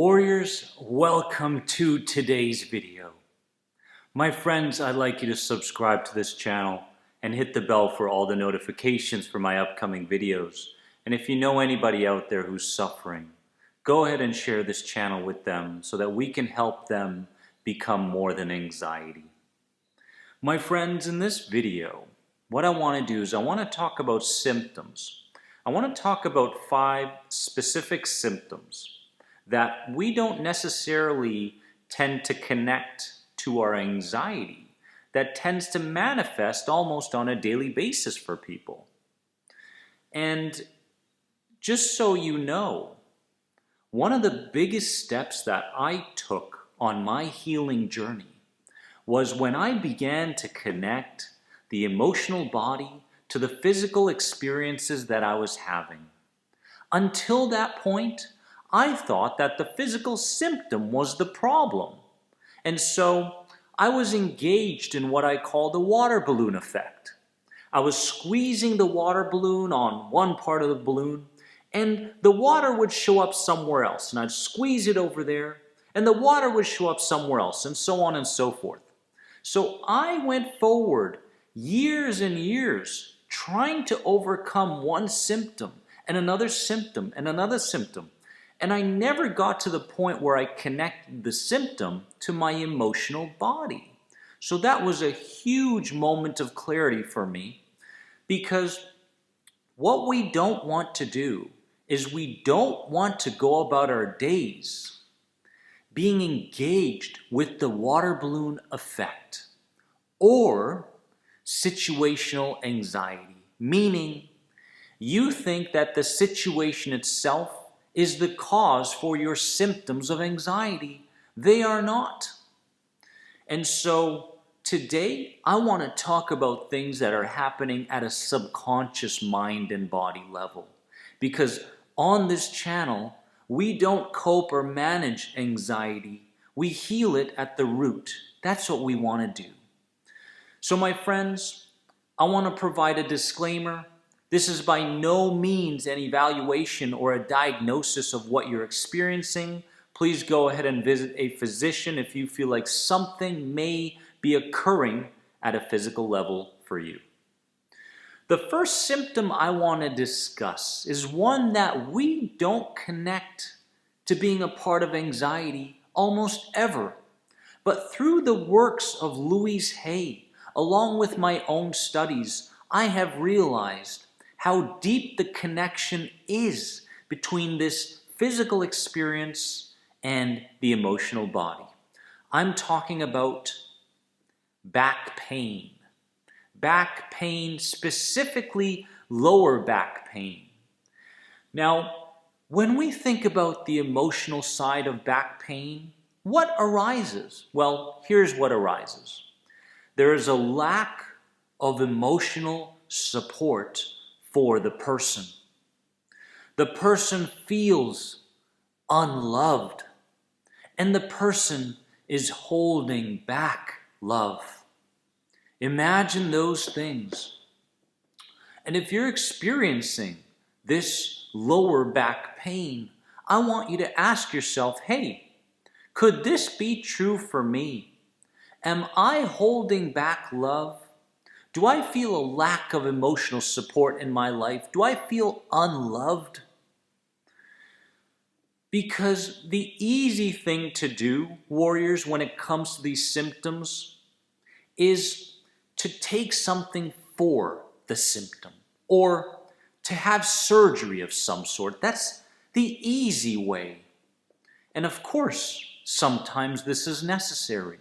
Warriors, welcome to today's video. My friends, I'd like you to subscribe to this channel and hit the bell for all the notifications for my upcoming videos. And if you know anybody out there who's suffering, go ahead and share this channel with them so that we can help them become more than anxiety. My friends, in this video, what I want to do is I want to talk about symptoms. I want to talk about 5 specific symptoms that we don't necessarily tend to connect to our anxiety, that tends to manifest almost on a daily basis for people. And just so you know, one of the biggest steps that I took on my healing journey was when I began to connect the emotional body to the physical experiences that I was having. Until that point, I thought that the physical symptom was the problem. And so I was engaged in what I call the water balloon effect. I was squeezing the water balloon on one part of the balloon, and the water would show up somewhere else. And I'd squeeze it over there, and the water would show up somewhere else, and so on and so forth. So I went forward years and years trying to overcome one symptom and another symptom and another symptom. And I never got to the point where I connected the symptom to my emotional body. So that was a huge moment of clarity for me, because what we don't want to do is we don't want to go about our days being engaged with the water balloon effect or situational anxiety, meaning you think that the situation itself is the cause for your symptoms of anxiety. They are not. And so today I want to talk about things that are happening at a subconscious mind and body level. Because on this channel, we don't cope or manage anxiety. We heal it at the root. That's what we want to do. So my friends, I want to provide a disclaimer. This is by no means an evaluation or a diagnosis of what you're experiencing. Please go ahead and visit a physician if you feel like something may be occurring at a physical level for you. The first symptom I want to discuss is one that we don't connect to being a part of anxiety almost ever. But through the works of Louise Hay, along with my own studies, I have realized how deep the connection is between this physical experience and the emotional body. I'm talking about back pain. Back pain, specifically lower back pain. Now, when we think about the emotional side of back pain, what arises? Well, here's what arises. There is a lack of emotional support for the person. The person feels unloved, and the person is holding back love. Imagine those things. And if you're experiencing this lower back pain, I want you to ask yourself, hey, could this be true for me? Am I holding back love? Do I feel a lack of emotional support in my life? Do I feel unloved? Because the easy thing to do, warriors, when it comes to these symptoms, is to take something for the symptom or to have surgery of some sort. That's the easy way. And of course, sometimes this is necessary.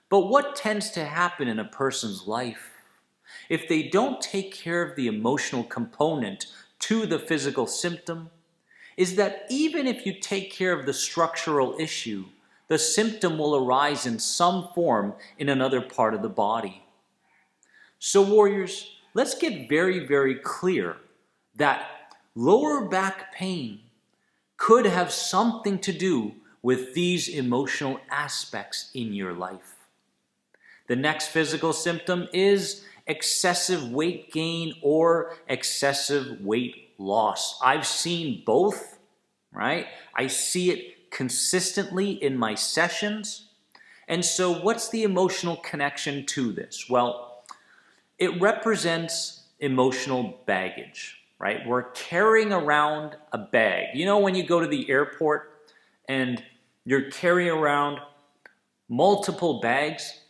But what tends to happen in a person's life if they don't take care of the emotional component to the physical symptom is that even if you take care of the structural issue, the symptom will arise in some form in another part of the body. So warriors, let's get very, very clear that lower back pain could have something to do with these emotional aspects in your life. The next physical symptom is excessive weight gain or excessive weight loss. I've seen both, right? I see it consistently in my sessions. And so what's the emotional connection to this? Well, it represents emotional baggage, right? We're carrying around a bag. You know when you go to the airport and you're carrying around multiple bags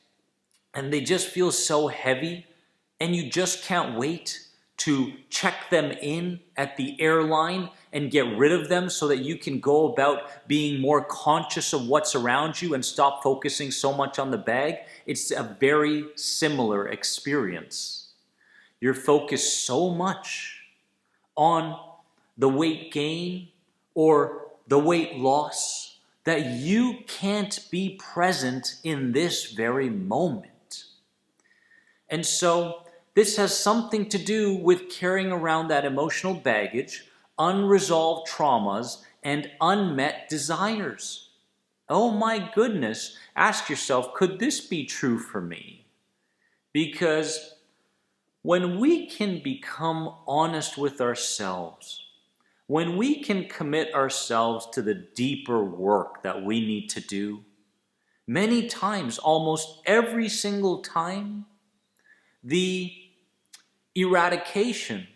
and they just feel so heavy and you just can't wait to check them in at the airline and get rid of them so that you can go about being more conscious of what's around you and stop focusing so much on the bag. It's a very similar experience. You're focused so much on the weight gain or the weight loss that you can't be present in this very moment. And so this has something to do with carrying around that emotional baggage, unresolved traumas, and unmet desires. Oh my goodness, ask yourself, could this be true for me? Because when we can become honest with ourselves, when we can commit ourselves to the deeper work that we need to do, many times, almost every single time, the eradication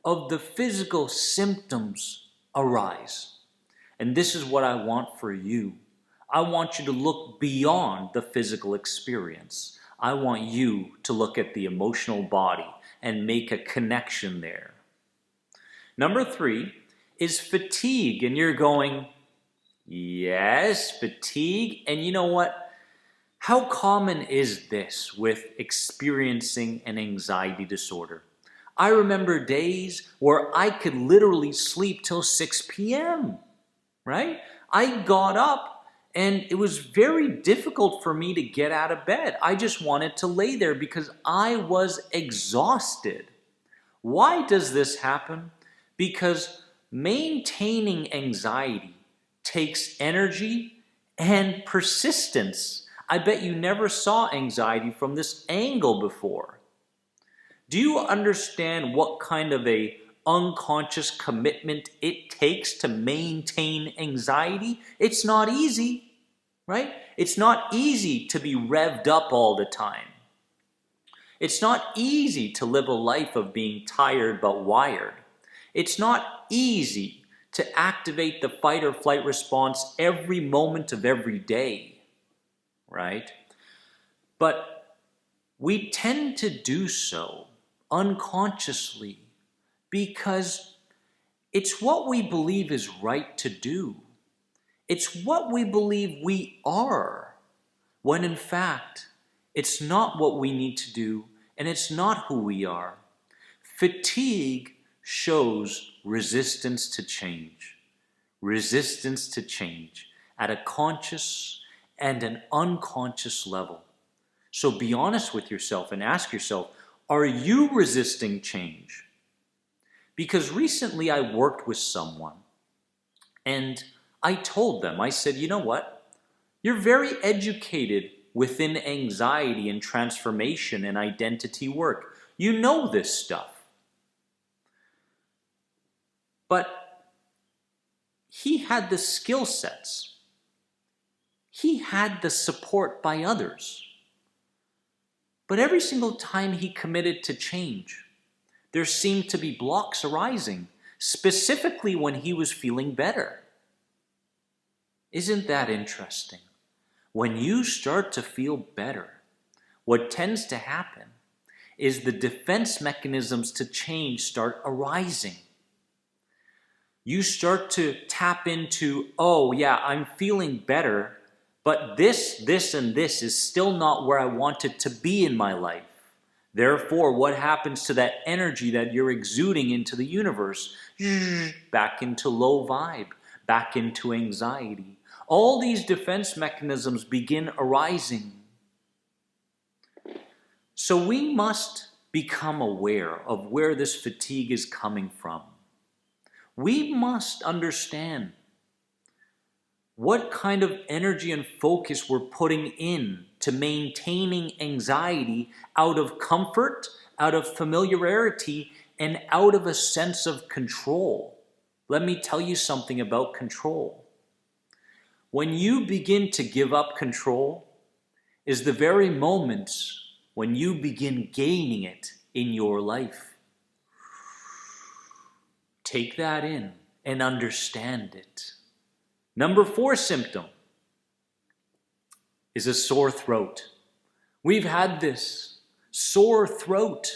of the physical symptoms arise. And this is what I want for you. I want you to look beyond the physical experience. I want you to look at the emotional body and make a connection there. Number 3 is fatigue. And you're going, yes, fatigue. And you know what? How common is this with experiencing an anxiety disorder? I remember days where I could literally sleep till 6 p.m., right? I got up and it was very difficult for me to get out of bed. I just wanted to lay there because I was exhausted. Why does this happen? Because maintaining anxiety takes energy and persistence. I bet you never saw anxiety from this angle before. Do you understand what kind of a unconscious commitment it takes to maintain anxiety? It's not easy, right? It's not easy to be revved up all the time. It's not easy to live a life of being tired but wired. It's not easy to activate the fight or flight response every moment of every day, right? But we tend to do so unconsciously because it's what we believe is right to do. It's what we believe we are, when in fact, it's not what we need to do and it's not who we are. Fatigue shows resistance to change. Resistance to change at a conscious and an unconscious level. So be honest with yourself and ask yourself, are you resisting change? Because recently I worked with someone and I told them, I said, you know what? You're very educated within anxiety and transformation and identity work. You know this stuff. But he had the skill sets. He had the support by others. But every single time he committed to change, there seemed to be blocks arising, specifically when he was feeling better. Isn't that interesting? When you start to feel better, what tends to happen is the defense mechanisms to change start arising. You start to tap into, oh yeah, I'm feeling better, but this, and this is still not where I want it to be in my life. Therefore, what happens to that energy that you're exuding into the universe? Back into low vibe, back into anxiety. All these defense mechanisms begin arising. So we must become aware of where this fatigue is coming from. We must understand what kind of energy and focus we're putting in to maintaining anxiety out of comfort, out of familiarity, and out of a sense of control. Let me tell you something about control. When you begin to give up control is the very moments when you begin gaining it in your life. Take that in and understand it. Number 4 symptom is a sore throat. We've had this sore throat.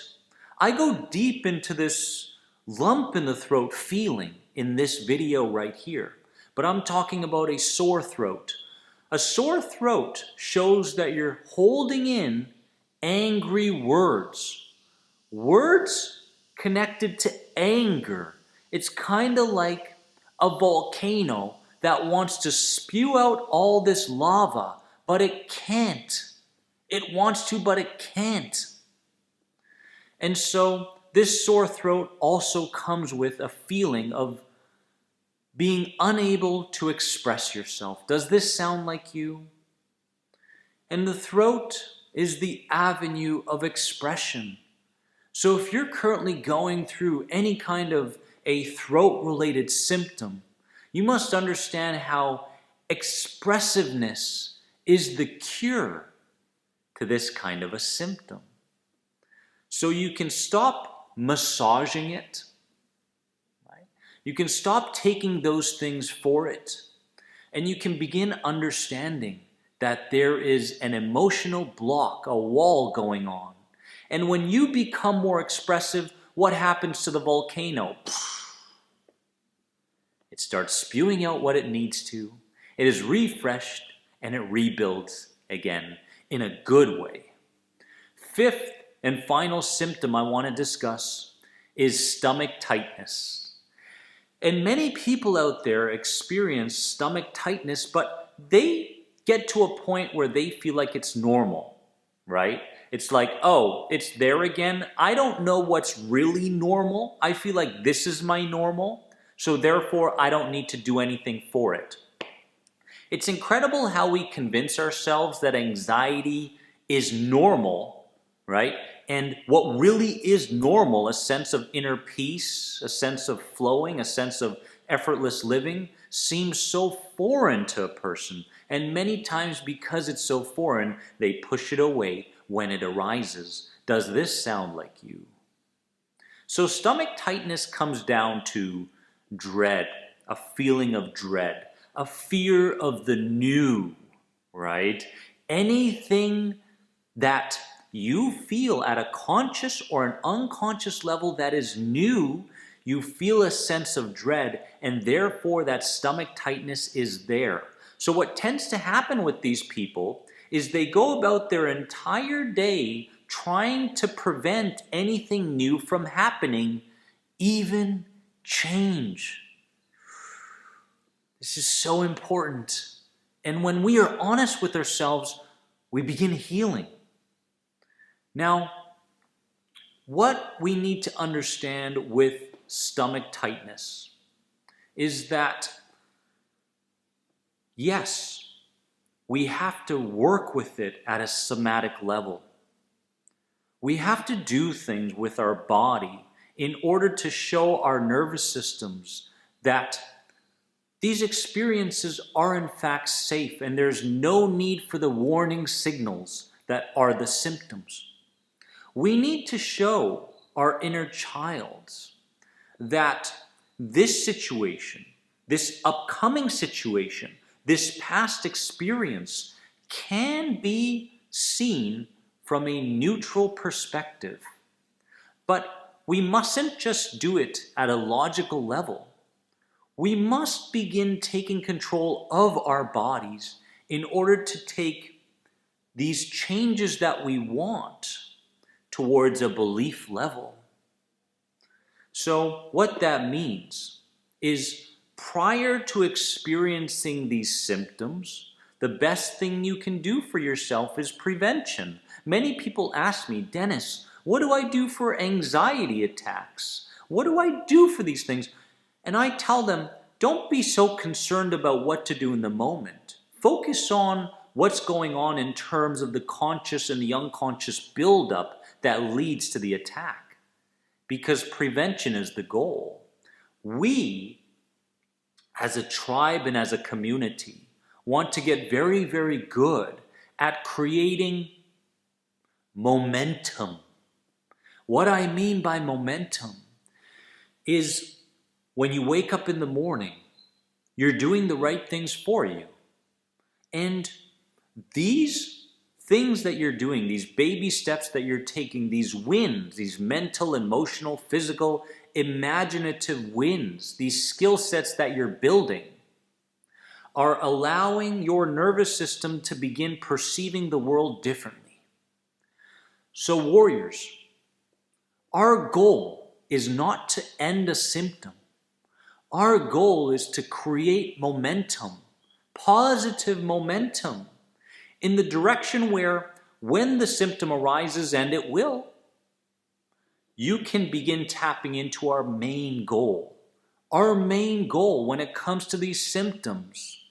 I go deep into this lump in the throat feeling in this video right here, but I'm talking about a sore throat. A sore throat shows that you're holding in angry words. Words connected to anger. It's kind of like a volcano that wants to spew out all this lava, but it can't. It wants to, but it can't. And so this sore throat also comes with a feeling of being unable to express yourself. Does this sound like you? And the throat is the avenue of expression. So if you're currently going through any kind of a throat-related symptom, you must understand how expressiveness is the cure to this kind of a symptom. So you can stop massaging it. You can stop taking those things for it, and you can begin understanding that there is an emotional block, a wall going on. And when you become more expressive, what happens to the volcano? It starts spewing out what it needs to. It is refreshed, and it rebuilds again in a good way. 5th and final symptom I want to discuss is stomach tightness. And many people out there experience stomach tightness, but they get to a point where they feel like it's normal, right? It's like, oh, it's there again. I don't know what's really normal. I feel like this is my normal, so therefore I don't need to do anything for it. It's incredible how we convince ourselves that anxiety is normal, right? And what really is normal, a sense of inner peace, a sense of flowing, a sense of effortless living, seems so foreign to a person. And many times because it's so foreign, they push it away when it arises. Does this sound like you? So stomach tightness comes down to dread, a feeling of dread, a fear of the new, right? Anything that you feel at a conscious or an unconscious level that is new, you feel a sense of dread, and therefore that stomach tightness is there. So what tends to happen with these people is they go about their entire day trying to prevent anything new from happening, even change. This is so important. And when we are honest with ourselves, we begin healing. Now, what we need to understand with stomach tightness is that, yes, we have to work with it at a somatic level. We have to do things with our body in order to show our nervous systems that these experiences are in fact safe and there's no need for the warning signals that are the symptoms. We need to show our inner child that this situation, this upcoming situation, this past experience can be seen from a neutral perspective. But we mustn't just do it at a logical level. We must begin taking control of our bodies in order to take these changes that we want towards a belief level. So what that means is prior to experiencing these symptoms, the best thing you can do for yourself is prevention. Many people ask me, Dennis, what do I do for anxiety attacks? What do I do for these things? And I tell them, don't be so concerned about what to do in the moment. Focus on what's going on in terms of the conscious and the unconscious buildup that leads to the attack. Because prevention is the goal. We, as a tribe and as a community, want to get very, very good at creating momentum. What I mean by momentum is when you wake up in the morning, you're doing the right things for you. And these things that you're doing, these baby steps that you're taking, these wins, these mental, emotional, physical, imaginative wins, these skill sets that you're building, are allowing your nervous system to begin perceiving the world differently. So warriors, our goal is not to end a symptom. Our goal is to create momentum, positive momentum, in the direction where when the symptom arises, and it will, you can begin tapping into our main goal. Our main goal when it comes to these symptoms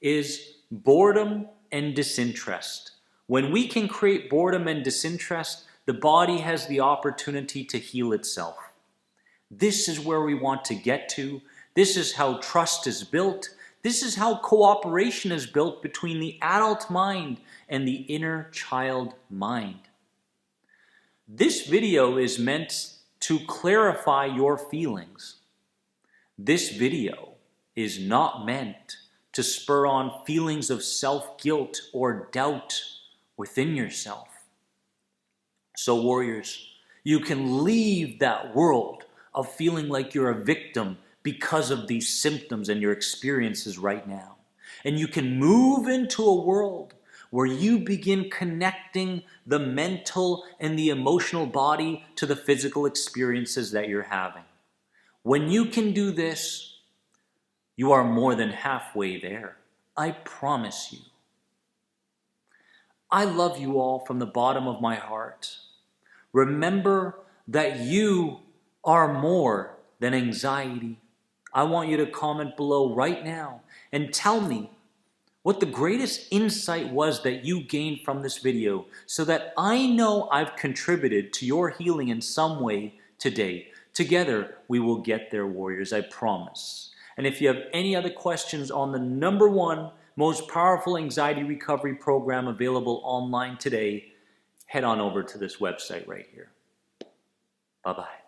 is boredom and disinterest. When we can create boredom and disinterest, the body has the opportunity to heal itself. This is where we want to get to. This is how trust is built. This is how cooperation is built between the adult mind and the inner child mind. This video is meant to clarify your feelings. This video is not meant to spur on feelings of self-guilt or doubt within yourself. So warriors, you can leave that world of feeling like you're a victim because of these symptoms and your experiences right now. And you can move into a world where you begin connecting the mental and the emotional body to the physical experiences that you're having. When you can do this, you are more than halfway there. I promise you. I love you all from the bottom of my heart. Remember that you are more than anxiety. I want you to comment below right now and tell me what the greatest insight was that you gained from this video, so that I know I've contributed to your healing in some way today. Together, we will get there, warriors, I promise. And if you have any other questions on the #1 most powerful anxiety recovery program available online today, head on over to this website right here. Bye-bye.